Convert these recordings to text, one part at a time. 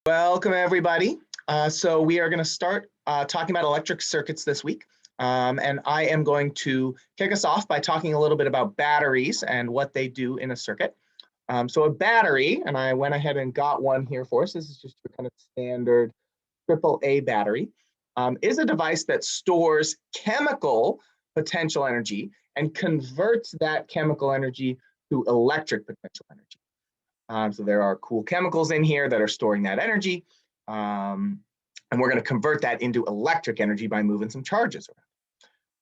Welcome, everybody. So we are going to start talking about electric circuits this week. And I am going to kick us off by talking a little bit about batteries and what they do in a circuit. So a battery, and I went ahead and got one here for us. This is just a kind of standard AAA battery, is a device that stores chemical potential energy and converts that chemical energy to electric potential energy. So there are cool chemicals in here that are storing that energy. And we're going to convert that into electric energy by moving some charges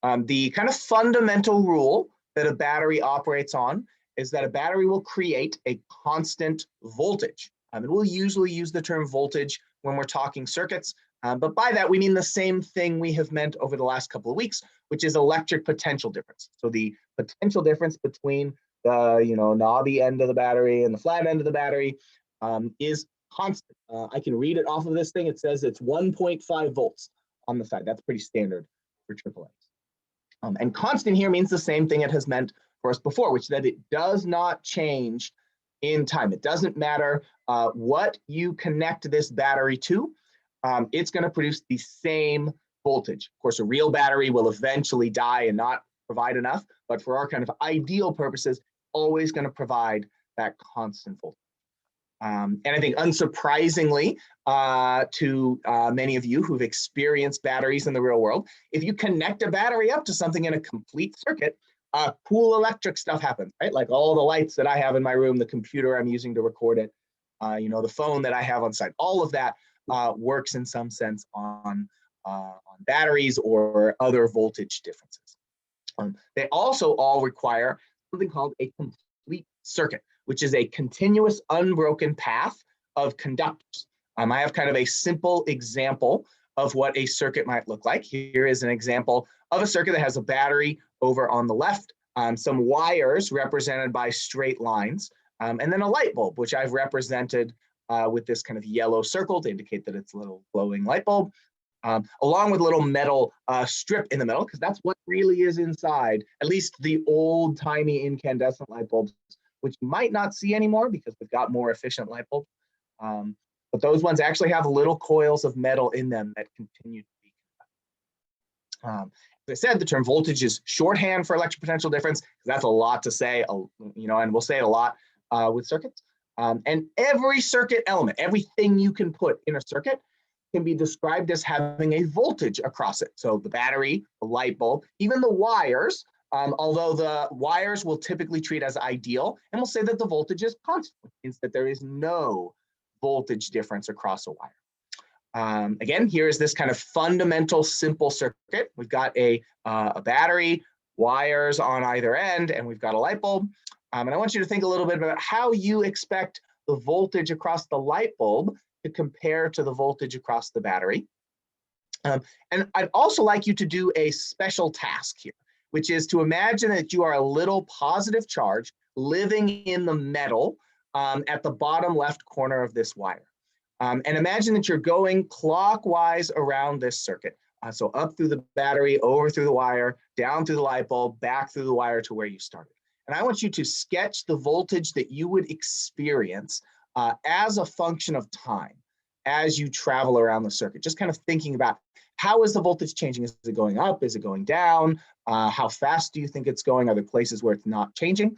around. The kind of fundamental rule that a battery operates on is that a battery will create a constant voltage. And we'll usually use the term voltage when we're talking circuits. But by that, we mean the same thing we have meant over the last couple of weeks, which is electric potential difference. So the potential difference between the knobby end of the battery and the flat end of the battery is constant. I can read it off of this thing. It says it's 1.5 volts on the side. That's pretty standard for AAA. And constant here means the same thing it has meant for us before, which is that it does not change in time. It doesn't matter what you connect this battery to. It's going to produce the same voltage. Of course, a real battery will eventually die and not provide enough, but for our kind of ideal purposes, always going to provide that constant voltage. And I think unsurprisingly to many of you who've experienced batteries in the real world, if you connect a battery up to something in a complete circuit, cool electric stuff happens, right? Like all the lights that I have in my room, the computer I'm using to record it, the phone that I have on site, all of that works in some sense on batteries or other voltage differences. They also all require something called a complete circuit, which is a continuous unbroken path of conductors. I have kind of a simple example of what a circuit might look like. Here is an example of a circuit that has a battery over on the left, some wires represented by straight lines, and then a light bulb, which I've represented with this kind of yellow circle to indicate that it's a little glowing light bulb. Along with a little metal strip in the middle, because that's what really is inside, at least the old-timey incandescent light bulbs, which you might not see anymore because we've got more efficient light bulbs. But those ones actually have little coils of metal in them that continue to be conductive. As I said, the term voltage is shorthand for electric potential difference, because that's a lot to say, and we'll say it a lot with circuits. And every circuit element, everything you can put in a circuit, can be described as having a voltage across it. So the battery, the light bulb, even the wires, although the wires will typically treat as ideal, and we'll say that the voltage is constant, which means that there is no voltage difference across a wire. Again, here is this kind of fundamental simple circuit. We've got a battery, wires on either end, and we've got a light bulb. And I want you to think a little bit about how you expect the voltage across the light bulb to compare to the voltage across the battery. And I'd also like you to do a special task here, which is to imagine that you are a little positive charge living in the metal at the bottom left corner of this wire. And imagine that you're going clockwise around this circuit. So up through the battery, over through the wire, down through the light bulb, back through the wire to where you started. And I want you to sketch the voltage that you would experience as a function of time as you travel around the circuit. Just kind of thinking about how is the voltage changing? Is it going up? Is it going down? How fast do you think it's going? Are there places where it's not changing?